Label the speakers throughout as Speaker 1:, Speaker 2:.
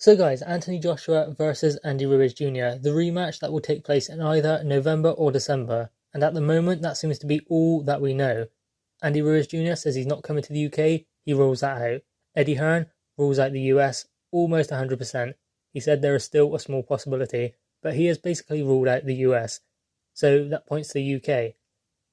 Speaker 1: So guys, Anthony Joshua versus Andy Ruiz Jr., the rematch that will take place in either November or December, and at the moment that seems to be all that we know. Andy Ruiz Jr. says he's not coming to the UK, he rules that out. Eddie Hearn rules out the US almost 100%. He said there is still a small possibility, but he has basically ruled out the US, so that points to the UK.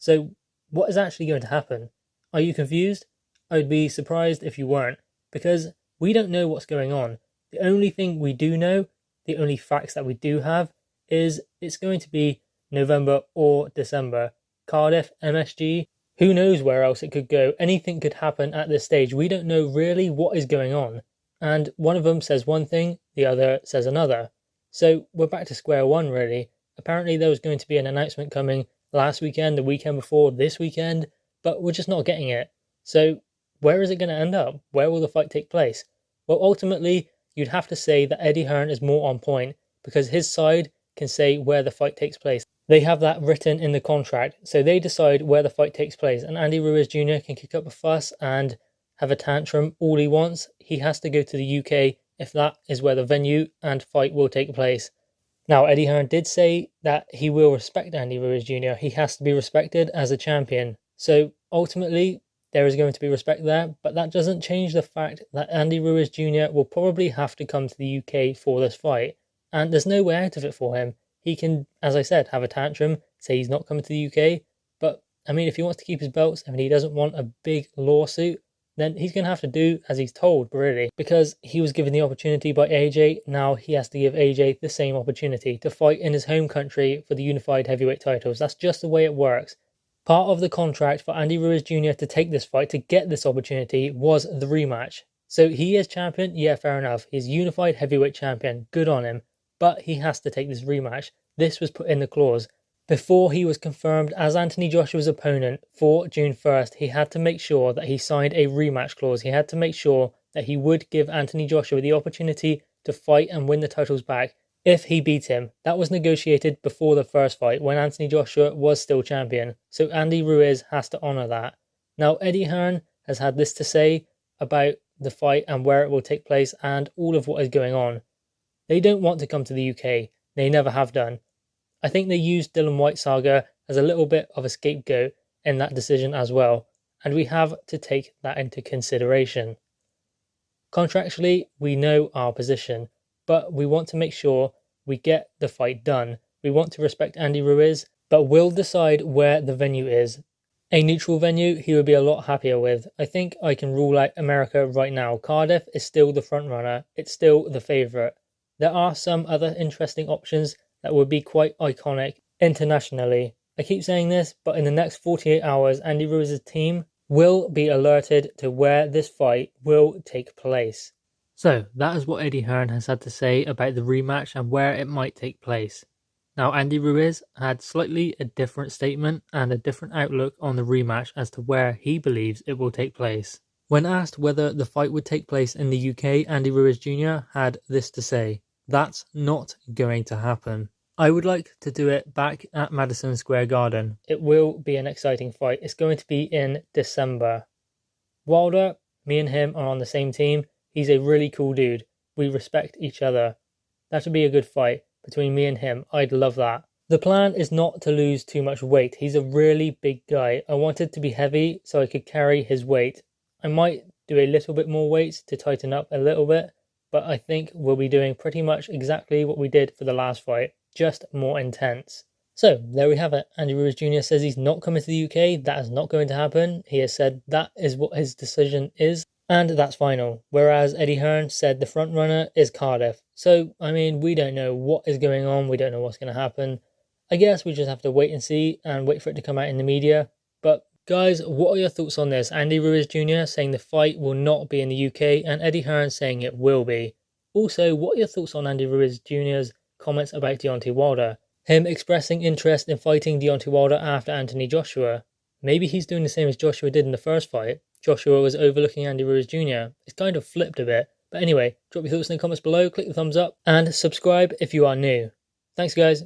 Speaker 1: So what is actually going to happen? Are you confused? I would be surprised if you weren't, because we don't know what's going on. The only thing we do know, the only facts that we do have, is it's going to be November or December. Cardiff, MSG, who knows where else it could go. Anything could happen at this stage. We don't know really what is going on. And one of them says one thing, the other says another. So we're back to square one really. Apparently there was going to be an announcement coming last weekend, the weekend before, this weekend, but we're just not getting it. So where is it going to end up? Where will the fight take place? Well, ultimately, you'd have to say that Eddie Hearn is more on point because his side can say where the fight takes place. They have that written in the contract, so they decide where the fight takes place, and Andy Ruiz Jr. can kick up a fuss and have a tantrum all he wants. He has to go to the UK if that is where the venue and fight will take place. Now, Eddie Hearn did say that he will respect Andy Ruiz Jr. He has to be respected as a champion. So ultimately, there is going to be respect there, but that doesn't change the fact that Andy Ruiz Jr. will probably have to come to the UK for this fight. And there's no way out of it for him. He can, as I said, have a tantrum, say he's not coming to the UK. But, I mean, if he wants to keep his belts and he doesn't want a big lawsuit, then he's going to have to do as he's told, really. Because he was given the opportunity by AJ, now he has to give AJ the same opportunity to fight in his home country for the unified heavyweight titles. That's just the way it works. Part of the contract for Andy Ruiz Jr. to take this fight, to get this opportunity, was the rematch. So he is champion, yeah, fair enough. He's unified heavyweight champion, good on him. But he has to take this rematch. This was put in the clause. Before he was confirmed as Anthony Joshua's opponent for June 1st, he had to make sure that he signed a rematch clause. He had to make sure that he would give Anthony Joshua the opportunity to fight and win the titles back if he beat him. That was negotiated before the first fight when Anthony Joshua was still champion. So Andy Ruiz has to honour that. Now Eddie Hearn has had this to say about the fight and where it will take place and all of what is going on. They don't want to come to the UK. They never have done. I think they used Dylan White saga as a little bit of a scapegoat in that decision as well. And we have to take that into consideration. Contractually, we know our position, but we want to make sure we get the fight done. We want to respect Andy Ruiz, but we'll decide where the venue is. A neutral venue he would be a lot happier with. I think I can rule out America right now. Cardiff is still the front runner. It's still the favourite. There are some other interesting options that would be quite iconic internationally. I keep saying this, but in the next 48 hours, Andy Ruiz's team will be alerted to where this fight will take place. So, that is what Eddie Hearn has had to say about the rematch and where it might take place. Now, Andy Ruiz had slightly a different statement and a different outlook on the rematch as to where he believes it will take place. When asked whether the fight would take place in the UK, Andy Ruiz Jr. had this to say: "That's not going to happen. I would like to do it back at Madison Square Garden. It will be an exciting fight. It's going to be in December. Wilder, me and him are on the same team. He's a really cool dude. We respect each other. That would be a good fight between me and him. I'd love that. The plan is not to lose too much weight. He's a really big guy. I wanted to be heavy so I could carry his weight. I might do a little bit more weight to tighten up a little bit, but I think we'll be doing pretty much exactly what we did for the last fight, just more intense." So, there we have it. Andy Ruiz Jr. says he's not coming to the UK. That is not going to happen. He has said that is what his decision is, and that's final. Whereas Eddie Hearn said the front runner is Cardiff. So, I mean, we don't know what is going on. We don't know what's going to happen. I guess we just have to wait and see and wait for it to come out in the media. But guys, what are your thoughts on this? Andy Ruiz Jr. saying the fight will not be in the UK and Eddie Hearn saying it will be. Also, what are your thoughts on Andy Ruiz Jr.'s comments about Deontay Wilder? Him expressing interest in fighting Deontay Wilder after Anthony Joshua. Maybe he's doing the same as Joshua did in the first fight. Joshua was overlooking Andy Ruiz Jr. It's kind of flipped a bit. But anyway, drop your thoughts in the comments below, click the thumbs up, and subscribe if you are new. Thanks guys.